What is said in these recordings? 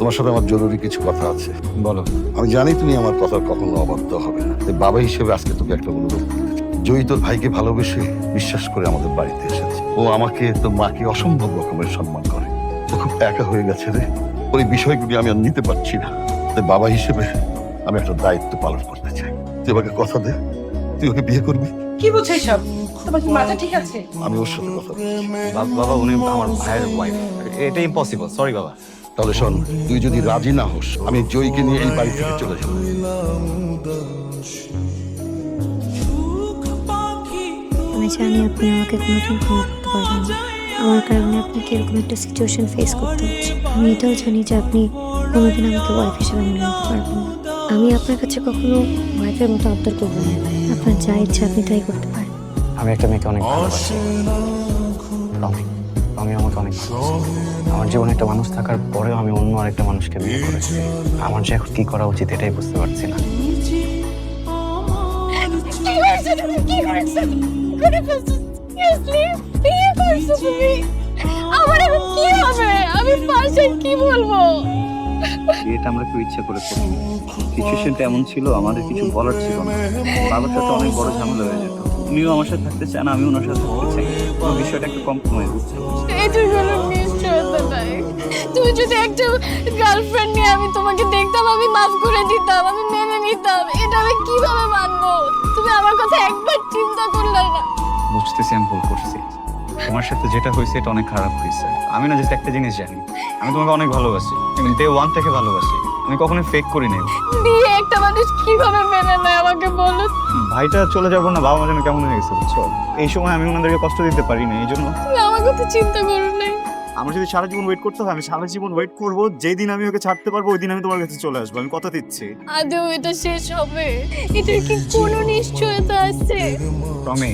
তোমার সাথে আমার জরুরি কিছু কথা আছে। বলো। আমি জানি তুমি আমার কথা কখনো অবাধ্য হবে না, তাই বাবা হিসেবে আজকে তোকে একটা অনুরোধ করতে চাই। জয়ী তোর ভাইকে ভালোবেসে বিশ্বাস করে আমাদের বাড়িতে এসেছে। ও আমাকে, তোর মাকে অসম্ভব রকমের সম্মান করে। ও খুব একা হয়ে গেছে রে, ওই বিষয়গুলি আমি আর নিতে পারছি না। তাই বাবা হিসেবে আমি একটা দায়িত্ব পালন করতে চাই। তুই আমাকে কথা দে, তুই ওকে বিয়ে করবি। কি বলছো সব? তোমার কি মাথা ঠিক আছে? আমি ওর সাথে কথা বলছি। বাবা উনি আমার ভাইয়ের ওয়াইফ, এটা ইম্পসিবল। সরি বাবা। তাহলে শোন, তুই যদি রাজি না হোস আমি জয়ীকে নিয়ে এই বাড়ি থেকে চলে যাবো। আমি জানি আপনি আমাকে কোনোদিন ক্ষমা করতে পারবেন না। আমার কারণে আপনাকে এরকম একটা সিচুয়েশন ফেস করতে হচ্ছে। আমি এটাও জানি যে আপনি কোনোদিন আমাকে ওয়াইফ হিসেবে মেনে নিতে পারবেন না। আমি আপনার কাছে কখনো ওয়াইফের মতো আবদার করবো না। আপনার যা ইচ্ছা আপনি তাই করতে পারেন। আমি একটা মেয়েকে অনেক ভালোবাসি। আমি আমাকে অনেক ভালোবাসি। আমার জীবনে একটা মানুষ থাকার পরেও আমি অন্য আরেকটা মানুষকে বিয়ে করেছি। আমার যে এখন কি করা উচিত এটাই বুঝতে পারছি না। আমার এখন কি হবে? আমি পাশে কি বলবো? বিয়েটা আমরা কেউ ইচ্ছা করে করিনি। সিচুয়েশনটা এমন ছিল, আমাদের কিছু বলার ছিল না। বাবার সাথে অনেক বড় ঝামেলা হয়ে যেত। উনিও আমার সাথে থাকতে চান, আমি ওনার সাথে থাকতে চাই। পুরো বিষয়টা একটা কম্প্রোমাইজ বুঝতে পারছি। এটার কোনো নিশ্চয়তা নাই। তুমি যদি একটা গার্লফ্রেন্ড নিয়ে আমি তোমাকে দেখতাম, আমি মাফ করে দিতাম, আমি মেনে নিতাম। এটা আমি কিভাবে মানবো? তুমি আমার কথা একবার চিন্তা করলে না। বুঝতেছি আমি ভুল করছি। তোমার সাথে যেটা হয়েছে এটা অনেক খারাপ হয়েছে। আমি না জাস্ট একটা জিনিস জানি, আমি তোমাকে অনেক ভালোবাসি। আমি ডে ওয়ান থেকে ভালোবাসি। আমি কখনোই ফেক করি নাই। বিয়ে একটা মানুষ কিভাবে মেনে নেয় আমাকে বলো। ভাইটা চলে যাবো না, বাবা মা যেন কেমন হয়ে গেছে বুঝছো। এই সময় আমি ওনাদেরকে কষ্ট দিতে পারি না, এই জন্য তুমি আমার কথা চিন্তা করো নাই। আমার যদি সারা জীবন ওয়েট করতে হয় আমি সারা জীবন ওয়েট করবো। যেই দিন আমি ওকে ছাড়তে পারবো ওই দিন আমি তোমার কাছে চলে আসবো। আমি কথা দিচ্ছি। আদৌ এটা শেষ হবে? এটার কি কোনো নিশ্চয়তা আছে? টমি,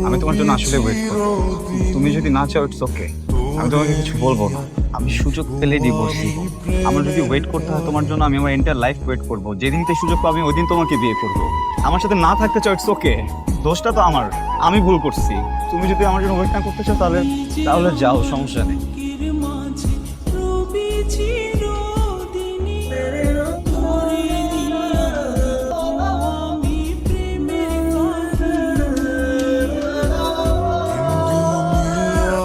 আমি তোমার জন্য আসলে ওয়েট করবো। তুমি যদি না চাও ইটস ওকে, আমি তোমাকে কিছু বলবো না। আমি সুযোগ পেলে ডিভোর্স দিব। আমার যদি ওয়েট করতে হয় তোমার জন্য, আমি আমার এন্টায়ার লাইফ ওয়েট করবো। যেদিন থেকে সুযোগ পাবো ওই দিন তোমাকে বিয়ে করবো। আমার সাথে না থাকতে চাও ইটস ওকে, দোষটা তো আমার, আমি ভুল করছি। তুমি যদি আমার জন্য ওয়েট না করতে চাও তাহলে যাও, সমস্যা নেই।